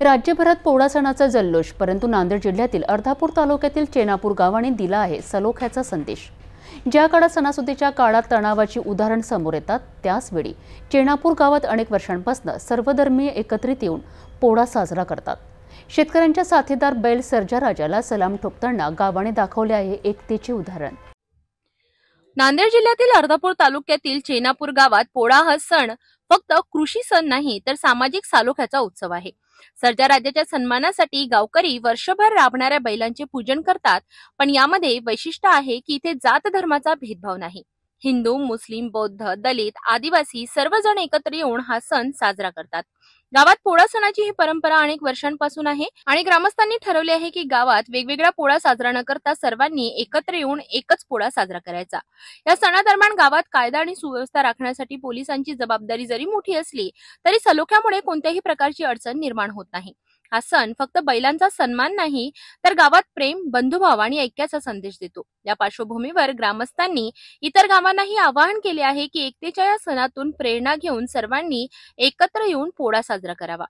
राज्यभरात पोळा सणाचा जल्लोष, परंतु नांदेड जिल्ह्यातील अर्धापूर तालुक्यातील चेनापूर गावाने दिला आहे सलोख्याचा संदेश। ज्या काळात सणासुदीच्या काळात तणावाची उदाहरण समोर येतात, त्याचवेळी चेनापूर गावात अनेक वर्षांपासून सर्वधर्मीय एकत्रित येऊन पोळा साजरा करतात। शेतकऱ्यांच्या साथीदार बैल सर्जा राजाला सलाम ठोकताना गावाने दाखवले आहे एकतेचे उदाहरण। नांदेड जिल्ह्यातील अर्धापूर तालुक्यातील चेनापूर गावात पोळा हा सण फक्त कृषी सण नाही तर सामाजिक सलोख्याचा उत्सव आहे। सर्जा राजाच्या सन्मानासाठी गावकरी वर्षभर राबणाऱ्या बैलांचे पूजन करतात, पण यामध्ये वैशिष्ट्य आहे की इथे जात धर्माचा भेदभाव नाही। हिंदू, मुस्लिम, बौद्ध, दलित, आदिवासी सर्वजण एकत्र येऊन हा सण साजरा करतात। गावात पोळा सणाची ही परंपरा अनेक वर्षांपासून आहे आणि ग्रामस्थांनी ठरवले आहे की गावात वेगवेगळा पोळा साजरा न करता सर्वांनी एकत्र येऊन एकच पोळा साजरा करायचा। या सणादरम्यान गावात कायदा आणि सुव्यवस्था राखण्यासाठी पोलिसांची जबाबदारी जरी मोठी असली तरी सलोख्यामुळे कोणत्याही प्रकारची अडचण निर्माण होत नाही। हा सण फक्त बैलांचा सन्मान नाही तर गावात प्रेम, बंधुभाव आणि ऐक्याचा संदेश देतो। या पार्श्वभूमीवर ग्रामस्थांनी इतर गावांनाही आवाहन केले आहे की एकतेच्या या सणातून प्रेरणा घेऊन सर्वांनी एकत्र येऊन पोळा साजरा करावा।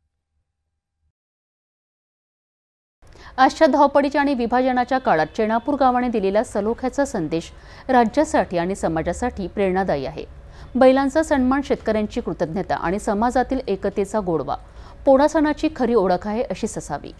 आजच्या धावपळीच्या आणि विभाजनाच्या काळात चेनापूर गावाने दिलेला सलोख्याचा संदेश राज्यासाठी आणि समाजासाठी प्रेरणादायी आहे। बैलांचा सन्मान, शेतकऱ्यांची कृतज्ञता आणि समाजातील एकतेचा गोडवा पोळा सणाची खरी ओळख आहे अशीच असावी।